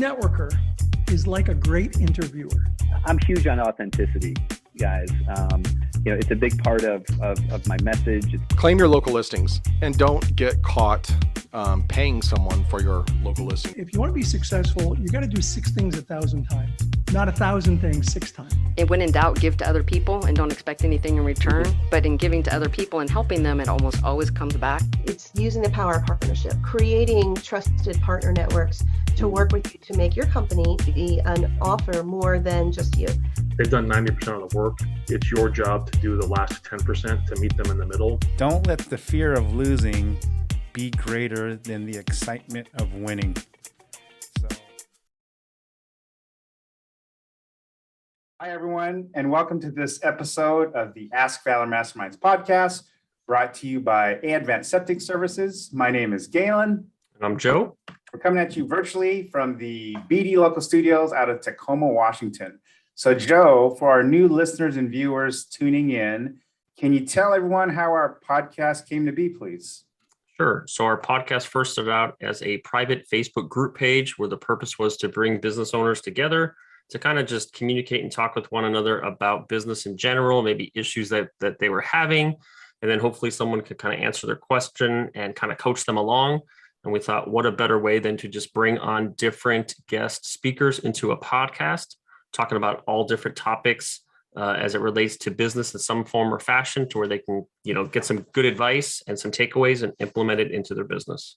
networker is like a great interviewer. I'm huge on authenticity, guys. It's a big part of my message. Claim your local listings and don't get caught paying someone for your local listing. If you want to be successful, you got to do 6 things 1,000 times, not 1,000 things 6 times. And when in doubt, give to other people and don't expect anything in return. But in giving to other people and helping them, it almost always comes back. It's using the power of partnership, creating trusted partner networks to work with you to make your company be an offer more than just you. They've done 90% of the work. It's your job to do the last 10% to meet them in the middle. Don't let the fear of losing be greater than the excitement of winning. Hi, everyone, and welcome to this episode of the Ask Valor Masterminds podcast, brought to you by Advanced Septic Services. My name is Galen. And I'm Joe. We're coming at you virtually from the BD Local Studios out of Tacoma, Washington. So, Joe, for our new listeners and viewers tuning in, can you tell everyone how our podcast came to be, please? Sure. So our podcast first started out as a private Facebook group page where the purpose was to bring business owners together to kind of just communicate and talk with one another about business in general, maybe issues that they were having. And then hopefully someone could kind of answer their question and kind of coach them along. And we thought, what a better way than to just bring on different guest speakers into a podcast, talking about all different topics as it relates to business in some form or fashion, to where they can, get some good advice and some takeaways and implement it into their business.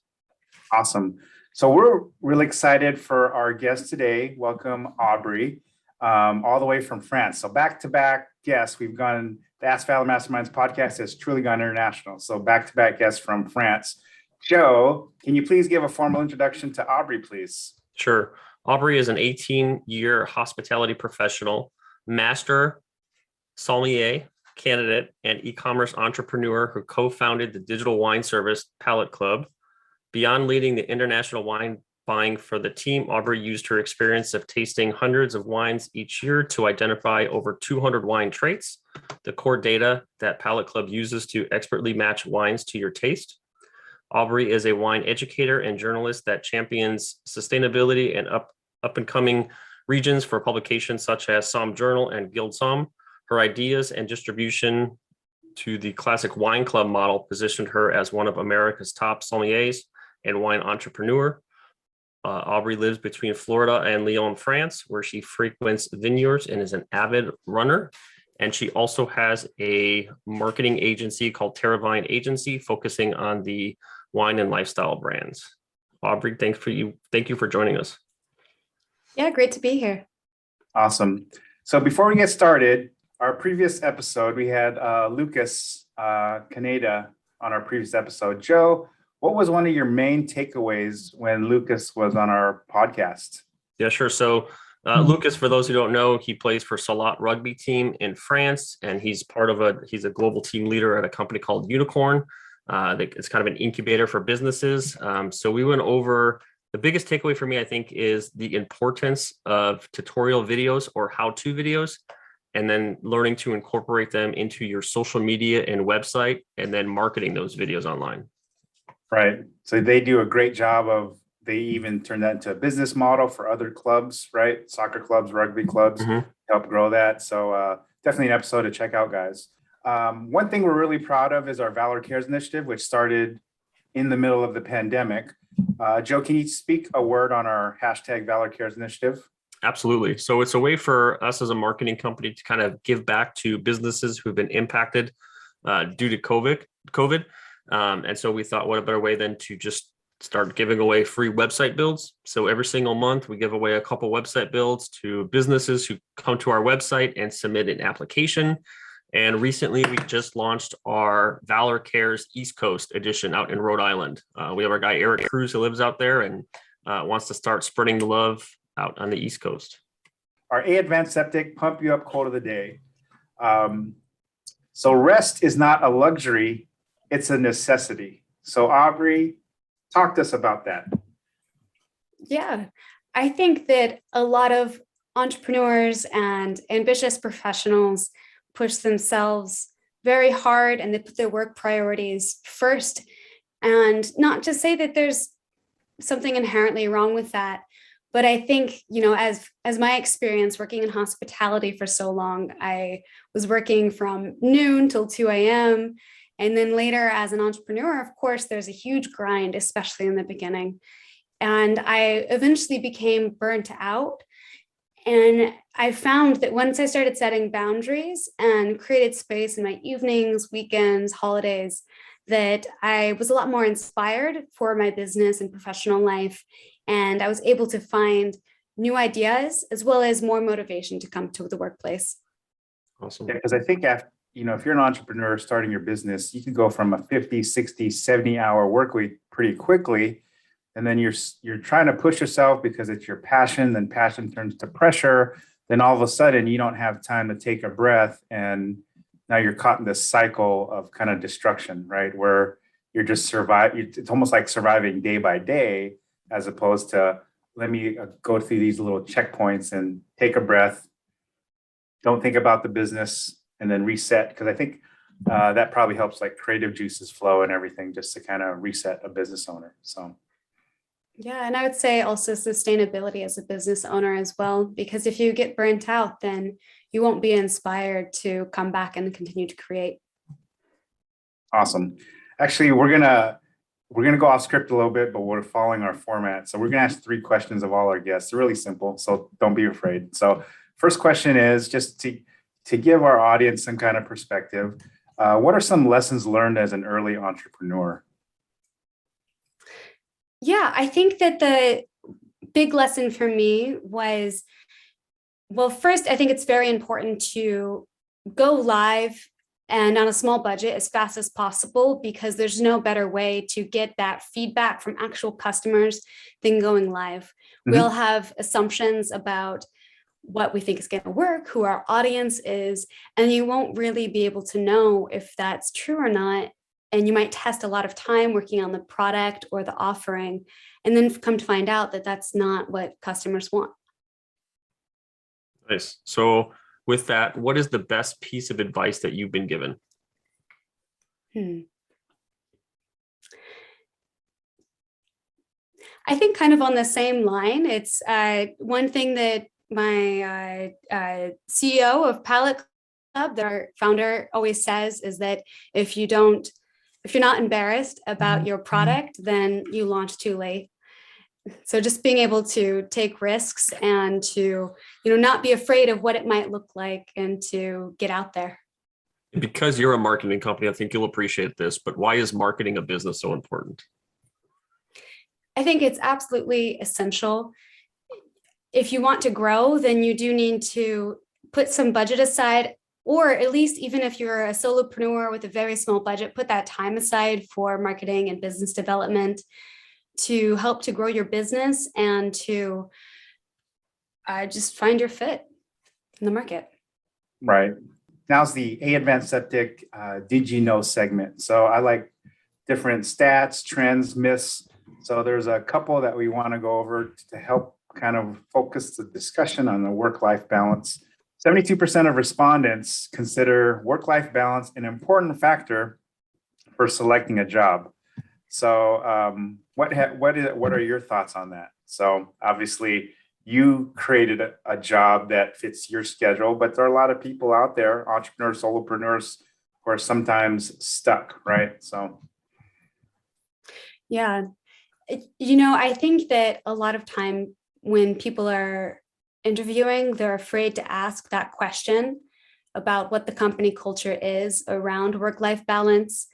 Awesome. So we're really excited for our guest today. Welcome, Aubrey, all the way from France. So back-to-back guests. We've gone, the Ask Valor Masterminds podcast has truly gone international. So back-to-back guests from France. Joe, can you please give a formal introduction to Aubrey, please? Sure. Aubrey is an 18-year hospitality professional, master sommelier candidate, and e-commerce entrepreneur who co-founded the digital wine service Palate Club. Beyond leading the international wine buying for the team, Aubrey used her experience of tasting hundreds of wines each year to identify over 200 wine traits, the core data that Palate Club uses to expertly match wines to your taste. Aubrey is a wine educator and journalist that champions sustainability and up-and-coming regions for publications such as Somm Journal and Guild Somm. Her ideas and distribution to the classic wine club model positioned her as one of America's top sommeliers and wine entrepreneur. Aubrey lives between Florida and Lyon, France, where she frequents vineyards and is an avid runner. And she also has a marketing agency called Terravine Agency, focusing on the wine and lifestyle brands. Aubrey, thank you for joining us. Yeah, great to be here. Awesome. So before we get started, our previous episode, we had Lucas Caneda on our previous episode. Joe, what was one of your main takeaways when Lucas was on our podcast? Yeah, sure. So Lucas, for those who don't know, he plays for Salat rugby team in France, and he's a global team leader at a company called Unicorn. It's kind of an incubator for businesses. So we went over the biggest takeaway for me, I think, is the importance of tutorial videos or how-to videos, and then learning to incorporate them into your social media and website, and then marketing those videos online. Right. So they do a great job they even turn that into a business model for other clubs, right? Soccer clubs, rugby clubs, help grow that. So definitely an episode to check out, guys. One thing we're really proud of is our Valor Cares initiative, which started in the middle of the pandemic. Joe, can you speak a word on our hashtag Valor Cares initiative? Absolutely. So it's a way for us as a marketing company to kind of give back to businesses who've been impacted due to COVID. And so we thought, what a better way than to just start giving away free website builds. So every single month, we give away a couple website builds to businesses who come to our website and submit an application. And recently, we just launched our Valor Cares East Coast edition out in Rhode Island. We have our guy, Eric Cruz, who lives out there and wants to start spreading the love out on the East Coast. Our Advanced Septic Pump You Up quote of the day. So rest is not a luxury, it's a necessity. So Aubrey, talk to us about that. Yeah, I think that a lot of entrepreneurs and ambitious professionals push themselves very hard and they put their work priorities first. And not to say that there's something inherently wrong with that, But I think, as my experience working in hospitality for so long, I was working from noon till 2 a.m. And then later as an entrepreneur, of course, there's a huge grind, especially in the beginning. And I eventually became burnt out. And I found that once I started setting boundaries and created space in my evenings, weekends, holidays, that I was a lot more inspired for my business and professional life. And I was able to find new ideas as well as more motivation to come to the workplace. Awesome. Yeah, because I think if you're an entrepreneur starting your business, you can go from a 50, 60, 70-hour work week pretty quickly. And then you're trying to push yourself because it's your passion, then passion turns to pressure. Then all of a sudden you don't have time to take a breath. And now you're caught in this cycle of kind of destruction, right? Where you're just surviving. It's almost like surviving day by day, as opposed to let me go through these little checkpoints and take a breath. Don't think about the business and then reset. Because I think that probably helps like creative juices flow and everything just to kind of reset a business owner. So. Yeah, and I would say also sustainability as a business owner as well, because if you get burnt out, then you won't be inspired to come back and continue to create. Awesome. Actually, we're gonna go off script a little bit, but we're following our format. So we're gonna ask 3 questions of all our guests. They're really simple, so don't be afraid. So first question is just to give our audience some kind of perspective. What are some lessons learned as an early entrepreneur? Yeah, I think that the big lesson for me was, well, first, I think it's very important to go live and on a small budget as fast as possible, because there's no better way to get that feedback from actual customers than going live. Mm-hmm. We all have assumptions about what we think is going to work, who our audience is, and you won't really be able to know if that's true or not. And you might test a lot of time working on the product or the offering, and then come to find out that that's not what customers want. Nice. So with that, what is the best piece of advice that you've been given? I think kind of on the same line, it's one thing that my CEO of Palate Club, their founder, always says is that if you're not embarrassed about your product, then you launch too late. So just being able to take risks and to, not be afraid of what it might look like and to get out there. Because you're a marketing company, I think you'll appreciate this, but why is marketing a business so important? I think it's absolutely essential. If you want to grow, then you do need to put some budget aside, or at least even if you're a solopreneur with a very small budget, put that time aside for marketing and business development to help to grow your business and to just find your fit in the market. Right. Now's the Advanced Septic Did You Know segment. So I like different stats, trends, myths. So there's a couple that we want to go over to help kind of focus the discussion on the work-life balance. 72% of respondents consider work-life balance an important factor for selecting a job. So what are your thoughts on that? So obviously you created a job that fits your schedule, but there are a lot of people out there, entrepreneurs, solopreneurs, who are sometimes stuck, right? So. Yeah. I think that a lot of time when people are interviewing, they're afraid to ask that question about what the company culture is around work-life balance.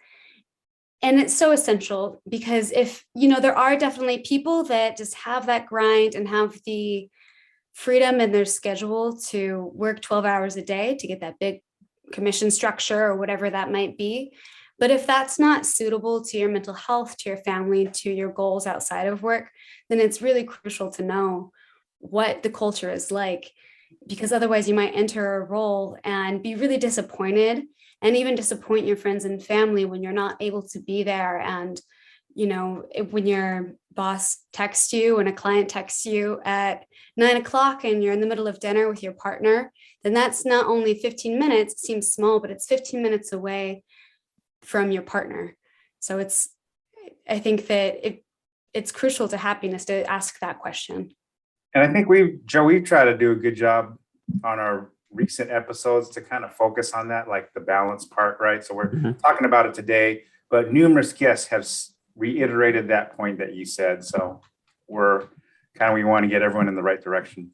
And it's so essential because if, there are definitely people that just have that grind and have the freedom in their schedule to work 12 hours a day to get that big commission structure or whatever that might be. But if that's not suitable to your mental health, to your family, to your goals outside of work, then it's really crucial to know what the culture is like, because otherwise you might enter a role and be really disappointed and even disappoint your friends and family when you're not able to be there. And, when your boss texts you and a client texts you at 9:00 and you're in the middle of dinner with your partner, then that's not only 15 minutes, it seems small, but it's 15 minutes away from your partner. So I think that it's crucial to happiness to ask that question. And I think Joe, we've tried to do a good job on our recent episodes to kind of focus on that, like the balance part, right? So we're talking about it today, but numerous guests have reiterated that point that you said. So we want to get everyone in the right direction.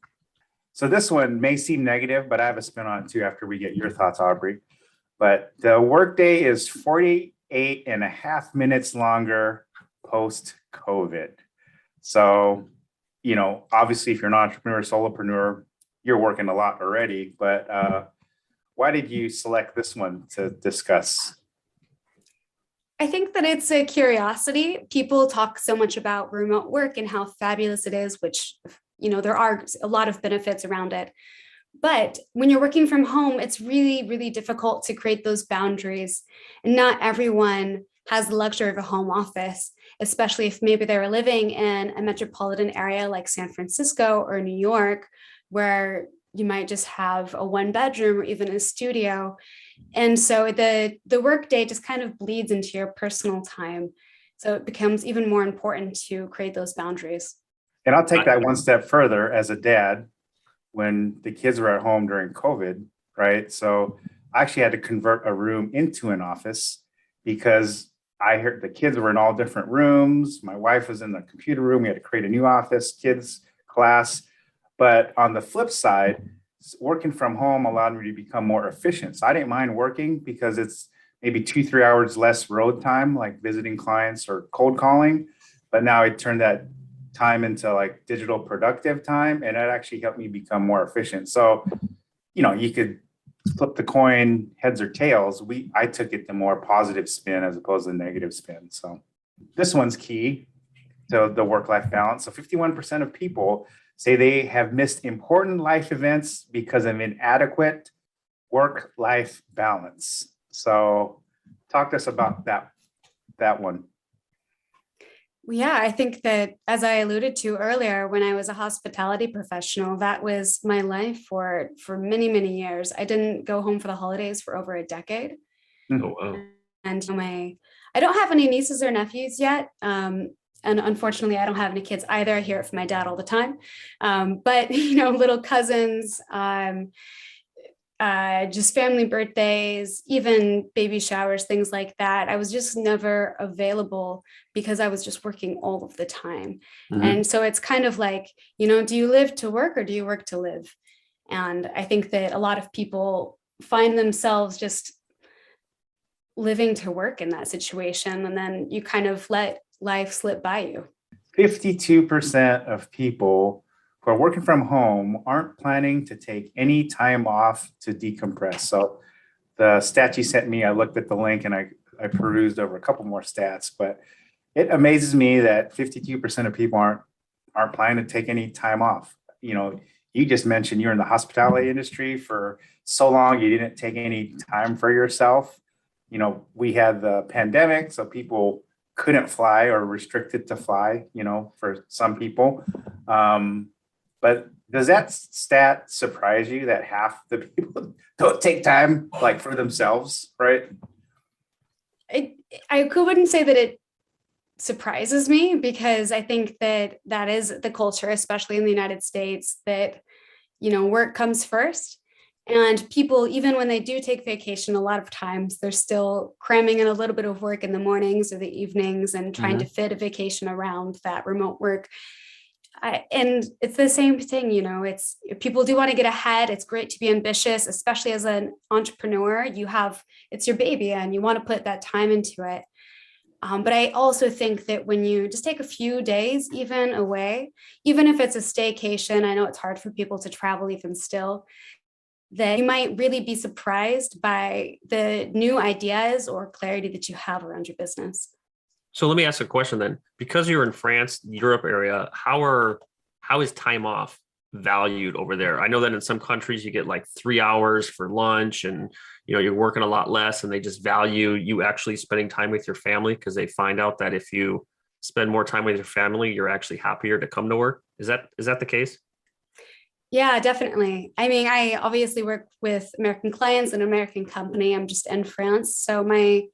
So this one may seem negative, but I have a spin on it too after we get your thoughts, Aubrey. But the workday is 48 and a half minutes longer post-COVID. So, obviously if you're an entrepreneur, solopreneur, you're working a lot already, but why did you select this one to discuss? I think that it's a curiosity. People talk so much about remote work and how fabulous it is, which, there are a lot of benefits around it. But when you're working from home, it's really, really difficult to create those boundaries. And not everyone has the luxury of a home office, especially if maybe they're living in a metropolitan area like San Francisco or New York, where you might just have a 1-bedroom or even a studio. And so the workday just kind of bleeds into your personal time. So it becomes even more important to create those boundaries. And I'll take that one step further as a dad when the kids were at home during COVID, right? So I actually had to convert a room into an office because I heard the kids were in all different rooms. My wife was in the computer room. We had to create a new office, kids class. But on the flip side, working from home allowed me to become more efficient. So I didn't mind working because it's maybe 2-3 hours less road time, like visiting clients or cold calling. But now I turned that time into like digital productive time, and it actually helped me become more efficient. So, you could flip the coin heads or tails. I took it the more positive spin as opposed to the negative spin. So this one's key to the work-life balance. So 51% of people say they have missed important life events because of inadequate work-life balance. So talk to us about that one. Yeah, I think that, as I alluded to earlier, when I was a hospitality professional, that was my life for many, many years. I didn't go home for the holidays for over a decade. Oh, wow. And I don't have any nieces or nephews yet. And unfortunately, I don't have any kids either. I hear it from my dad all the time. But, little cousins, just family birthdays, even baby showers, things like that. I was just never available because I was just working all of the time. And so it's kind of like, do you live to work or do you work to live? And I think that a lot of people find themselves just living to work in that situation. And then you kind of let life slip by you. 52% of people who are working from home aren't planning to take any time off to decompress. So the stats you sent me, I looked at the link and I perused over a couple more stats, but it amazes me that 52% of people aren't planning to take any time off. You just mentioned you're in the hospitality industry for so long, you didn't take any time for yourself. We had the pandemic, so people couldn't fly or restricted to fly, for some people. But does that stat surprise you that half the people don't take time like for themselves, right? I wouldn't say that it surprises me, because I think that is the culture, especially in the United States, that, work comes first. And people, even when they do take vacation, a lot of times they're still cramming in a little bit of work in the mornings or the evenings and trying to fit a vacation around that remote work. And it's the same thing, it's, people do want to get ahead. It's great to be ambitious, especially as an entrepreneur. It's your baby and you want to put that time into it. But I also think that when you just take a few days even away, even if it's a staycation, I know it's hard for people to travel even still, that you might really be surprised by the new ideas or clarity that you have around your business. So let me ask a question then. Because you're in France, Europe area, how is time off valued over there? I know that in some countries you get like 3 hours for lunch and you're working a lot less, and they just value you actually spending time with your family because they find out that if you spend more time with your family, you're actually happier to come to work. Is that the case? Yeah, definitely. I mean, I obviously work with American clients and an American company. I'm just in France. So my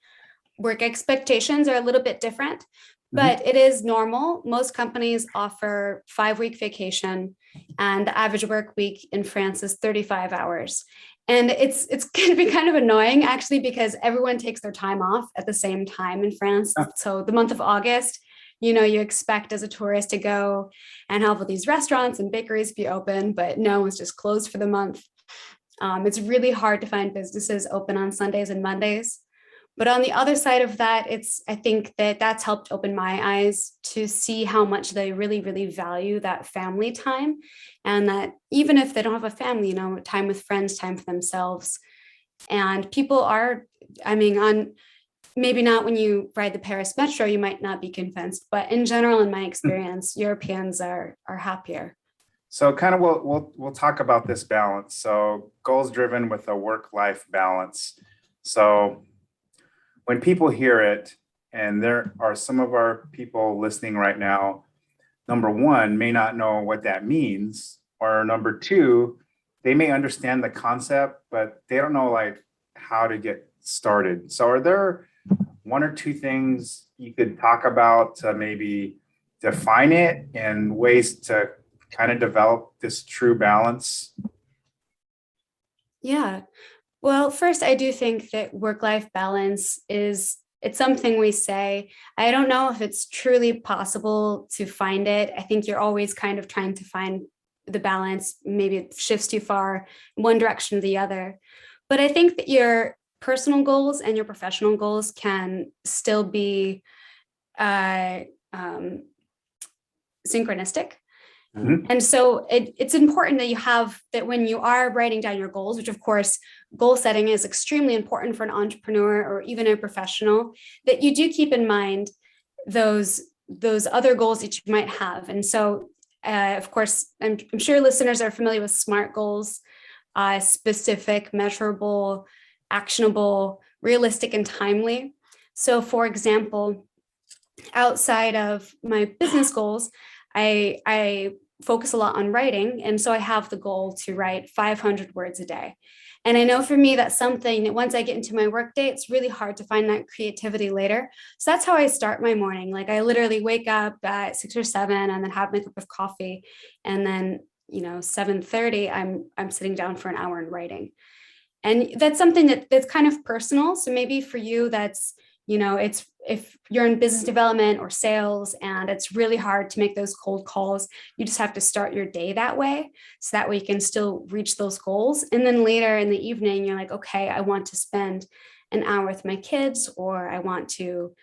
work expectations are a little bit different, But it is normal. Most companies offer 5-week vacation, and the average work week in France is 35 hours. And it's going to be kind of annoying, actually, because everyone takes their time off at the same time in France. So the month of August, you expect as a tourist to go and have all these restaurants and bakeries be open, but no, it's just closed for the month. It's really hard to find businesses open on Sundays and Mondays. But on the other side of that, I think that's helped open my eyes to see how much they really, really value that family time. And that even if they don't have a family, time with friends, time for themselves. And people are, maybe not when you ride the Paris metro, you might not be convinced, but in general, in my experience, Europeans are happier. So kind of we'll talk about this balance. So goals driven with a work-life balance. So when people hear it, and there are some of our people listening right now, number one, may not know what that means, or number two, they may understand the concept, but they don't know how to get started. So are there one or two things you could talk about to maybe define it and ways to kind of develop this true balance? Yeah. Well, first, I do think that work-life balance it's something we say. I don't know if it's truly possible to find it. I think you're always kind of trying to find the balance. Maybe it shifts too far in one direction or the other. But I think that your personal goals and your professional goals can still be synchronistic. And so it's important that you have that when you are writing down your goals, which of course, goal setting is extremely important for an entrepreneur or even a professional, that you do keep in mind those other goals that you might have. And so, of course, I'm sure listeners are familiar with SMART goals, specific, measurable, actionable, realistic, and timely. So for example, outside of my business goals, I focus a lot on writing. And so I have the goal to write 500 words a day. And I know for me, that's something that once I get into my workday, it's really hard to find that creativity later. So that's how I start my morning. I literally wake up at 6 or 7 and then have my cup of coffee. And then, 7:30, I'm sitting down for an hour and writing. And that's something that's kind of personal. So maybe for you, that's, it's if you're in business development or sales and it's really hard to make those cold calls, you just have to start your day that way. So that way you can still reach those goals. And then later in the evening, you're like, okay, I want to spend an hour with my kids, or I want to,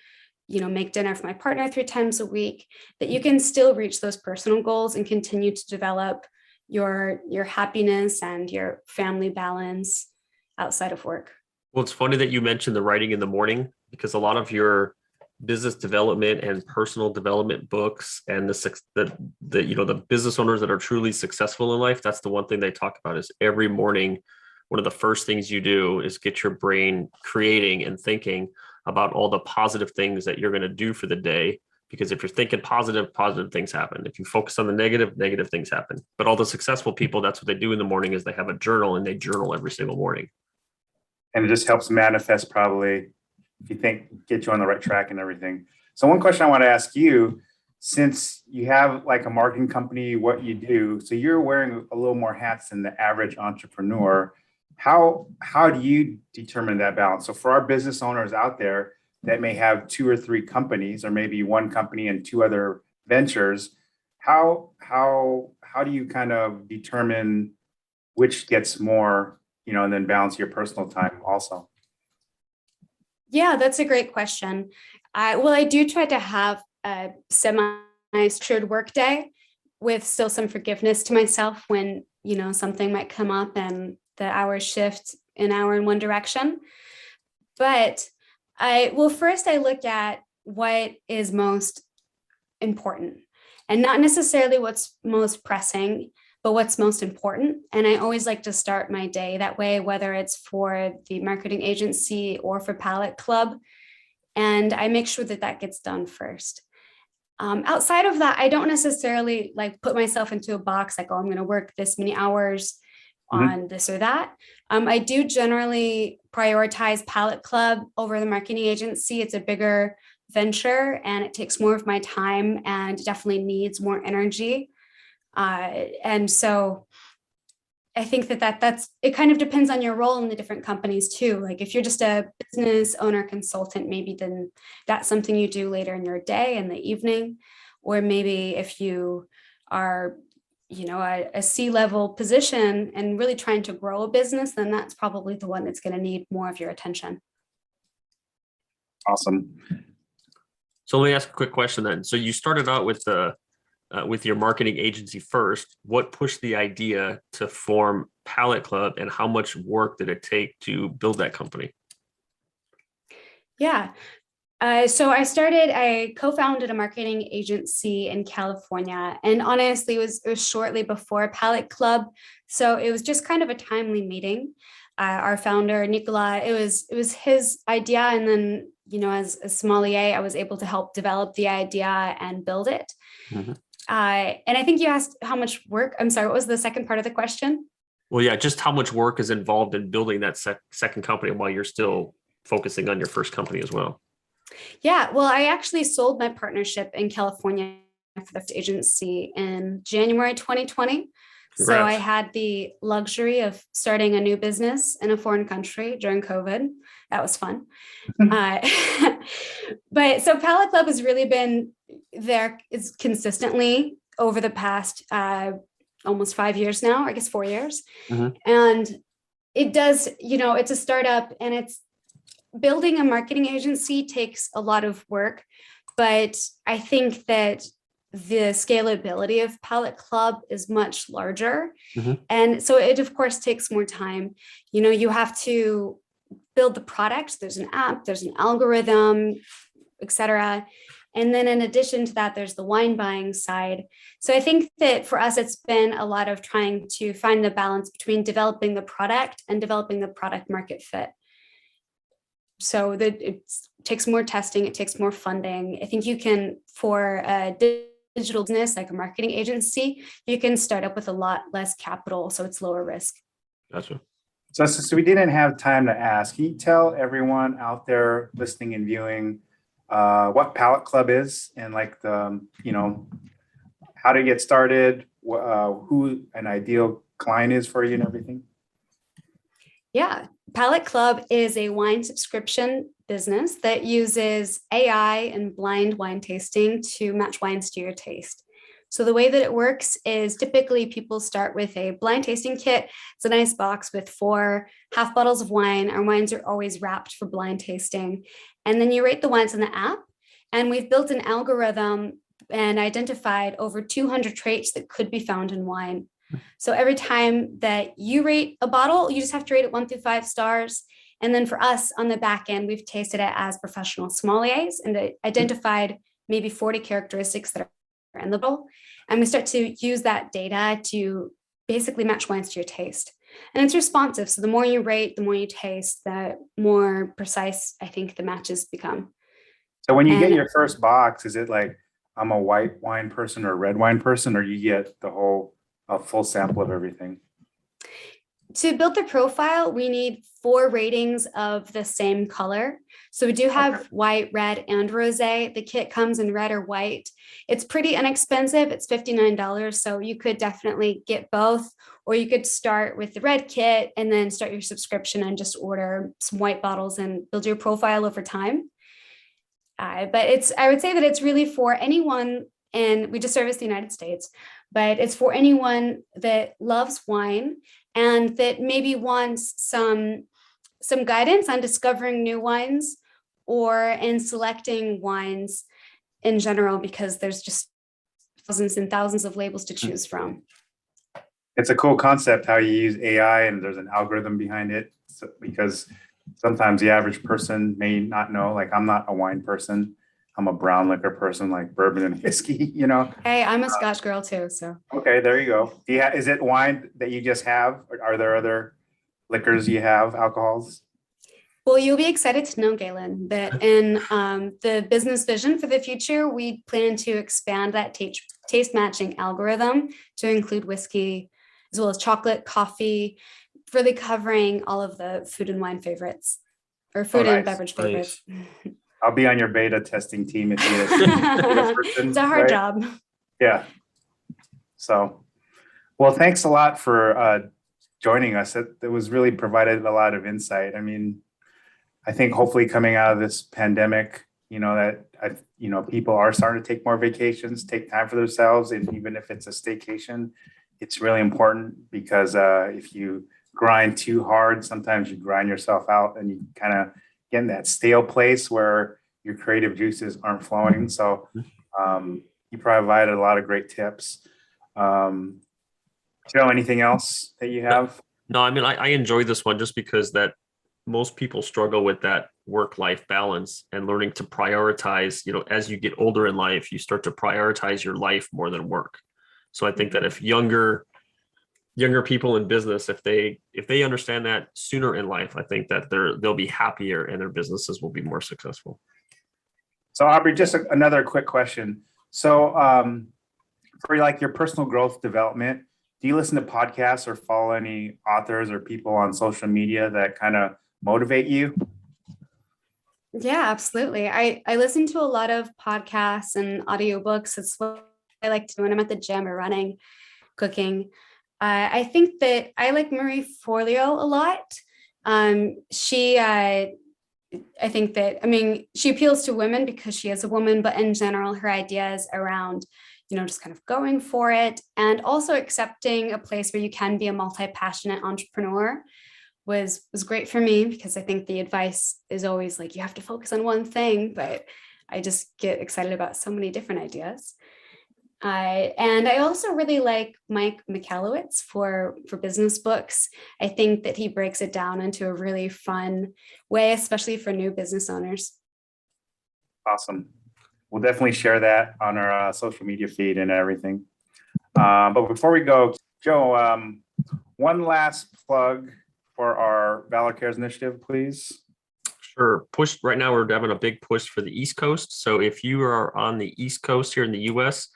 make dinner for my partner 3 times a week, that you can still reach those personal goals and continue to develop your happiness and your family balance outside of work. Well, it's funny that you mentioned the writing in the morning, because a lot of your business development and personal development books and the business owners that are truly successful in life, that's the one thing they talk about is every morning, one of the first things you do is get your brain creating and thinking about all the positive things that you're going to do for the day. Because if you're thinking positive things happen. If you focus on the negative things happen. But all the successful people, that's what they do in the morning is they have a journal and they journal every single morning. And it just helps manifest probably, if you think, get you on the right track and everything. So one question I want to ask you, since you have a marketing company, what you do, so you're wearing a little more hats than the average entrepreneur. How do you determine that balance? So for our business owners out there that may have 2 or 3 companies, or maybe 1 company and 2 other ventures, how do you kind of determine which gets more, and then balance your personal time also? Yeah, that's a great question. I do try to have a semi-structured work day with still some forgiveness to myself when, something might come up and the hours shift an hour in one direction. But first I look at what is most important and not necessarily what's most pressing, but what's most important. And I always like to start my day that way, whether it's for the marketing agency or for Palate Club. And I make sure that gets done first. Outside of that, I don't necessarily put myself into a box I'm going to work this many hours on this or that. I do generally prioritize Palate Club over the marketing agency. It's a bigger venture and it takes more of my time and definitely needs more energy. And so I think that's it kind of depends on your role in the different companies too. Like if you're just a business owner consultant, maybe then that's something you do later in your day in the evening. Or maybe if you are, a C-level position and really trying to grow a business, then that's probably the one that's going to need more of your attention. Awesome. So let me ask a quick question then. So you started out with your marketing agency first. What pushed the idea to form Palate Club, and how much work did it take to build that company? Yeah. So I co-founded a marketing agency in California, and honestly, it was shortly before Palate Club. So it was just kind of a timely meeting. Our founder, Nicola, it was his idea. And then, as a sommelier, I was able to help develop the idea and build it. Mm-hmm. And I think you asked how much work. I'm sorry, what was the second part of the question? Well, yeah, just how much work is involved in building that second company while you're still focusing on your first company as well? Yeah, well, I actually sold my partnership in California for the agency in January 2020. Congrats. So I had the luxury of starting a new business in a foreign country during COVID. That was fun. But so Palate Club has really been there is consistently over the past almost 5 years now, I guess 4 years. Mm-hmm. And it does, it's a startup, and it's building a marketing agency takes a lot of work, but I think that the scalability of Palate Club is much larger. Mm-hmm. And so it, of course, takes more time. You have to build the product. There's an app, there's an algorithm, etc. And then in addition to that, there's the wine buying side. So I think that for us, it's been a lot of trying to find the balance between developing the product and developing the product market fit. So that it takes more testing, it takes more funding. I think you can, for a digital business like a marketing agency, you can start up with a lot less capital, so it's lower risk. Gotcha. So we didn't have time to ask. Can you tell everyone out there listening and viewing what Palate Club is, and like the, how to get started, who an ideal client is for you and everything? Yeah, Palate Club is a wine subscription business that uses AI and blind wine tasting to match wines to your taste. So the way that it works is typically people start with a blind tasting kit. It's a nice box with 4 half bottles of wine. Our wines are always wrapped for blind tasting. And then you rate the wines in the app. And we've built an algorithm and identified over 200 traits that could be found in wine. So every time that you rate a bottle, you just have to rate it 1 through 5 stars. And then for us on the back end, we've tasted it as professional sommeliers and identified maybe 40 characteristics that are in the bottle. And we start to use that data to basically match wines to your taste. And it's responsive. So the more you rate, the more you taste, the more precise I think the matches become. So when you get your first box, is it like, I'm a white wine person or a red wine person, or you get a full sample of everything? To build the profile, we need 4 ratings of the same color. So we do have white, red, and rosé. The kit comes in red or white. It's pretty inexpensive. It's $59. So you could definitely get both, or you could start with the red kit and then start your subscription and just order some white bottles and build your profile over time. But I would say that it's really for anyone, and we just service the United States, but it's for anyone that loves wine and that maybe wants some guidance on discovering new wines or in selecting wines in general, because there's just thousands and thousands of labels to choose from. It's a cool concept how you use AI and there's an algorithm behind it, because sometimes the average person may not know. Like, I'm not a wine person. I'm a brown liquor person, like bourbon and whiskey, Hey, I'm a Scotch girl too, so. Okay, there you go. Is it wine that you just have? Or are there other liquors you have, alcohols? Well, you'll be excited to know, Galen, that in the business vision for the future, we plan to expand that taste matching algorithm to include whiskey, as well as chocolate, coffee, really covering all of the food and wine favorites, or food and beverage favorites. I'll be on your beta testing team if you need a person, It's a hard right? job. Yeah. So, well, thanks a lot for joining us. It was really provided a lot of insight. I mean, I think hopefully coming out of this pandemic, people are starting to take more vacations, take time for themselves, and even if it's a staycation, it's really important because if you grind too hard, sometimes you grind yourself out and you kind of get in that stale place where your creative juices aren't flowing. So you provided a lot of great tips. Joe, anything else that you have? No, I mean, I enjoy this one just because that most people struggle with that work-life balance and learning to prioritize, as you get older in life, you start to prioritize your life more than work. So I think that if younger people in business, if they understand that sooner in life, I think that they'll be happier and their businesses will be more successful. So Aubrey, just another quick question. So for your personal growth development, do you listen to podcasts or follow any authors or people on social media that kind of motivate you? Yeah, absolutely. I listen to a lot of podcasts and audiobooks. It's what I like to do when I'm at the gym or running, cooking. I think that I like Marie Forleo a lot. She appeals to women because she is a woman, but in general, her ideas around, just kind of going for it and also accepting a place where you can be a multi-passionate entrepreneur was great for me, because I think the advice is always like, you have to focus on one thing, but I just get excited about so many different ideas. And I also really like Mike Michalowicz for business books. I think that he breaks it down into a really fun way, especially for new business owners. Awesome. We'll definitely share that on our social media feed and everything. But before we go, Joe, one last plug for our Valor Cares initiative, please. Sure. Right now, we're having a big push for the East Coast. So if you are on the East Coast here in the US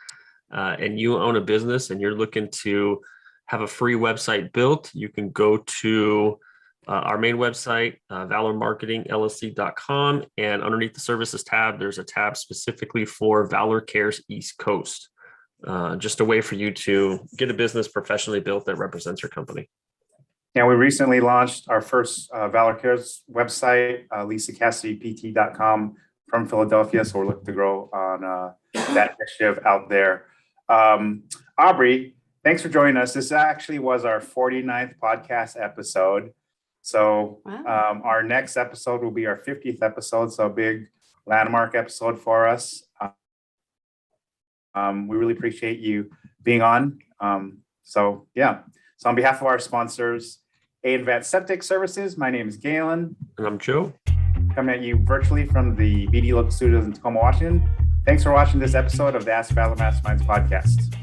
and you own a business and you're looking to have a free website built, you can go to our main website, valormarketingllc.com, and underneath the services tab, there's a tab specifically for Valor Cares East Coast, just a way for you to get a business professionally built that represents your company. Yeah, we recently launched our first Valor Cares website, LisaCassidyPT.com from Philadelphia. So we're looking to grow on that initiative out there. Aubrey, thanks for joining us. This actually was our 49th podcast episode. So Wow. Our next episode will be our 50th episode. So a big landmark episode for us. We really appreciate you being on. So on behalf of our sponsors, Advanced Septic Services, my name is Galen. And I'm Joe. Coming at you virtually from the BD Local Studios in Tacoma, Washington. Thanks for watching this episode of the Ask Valor Masterminds podcast.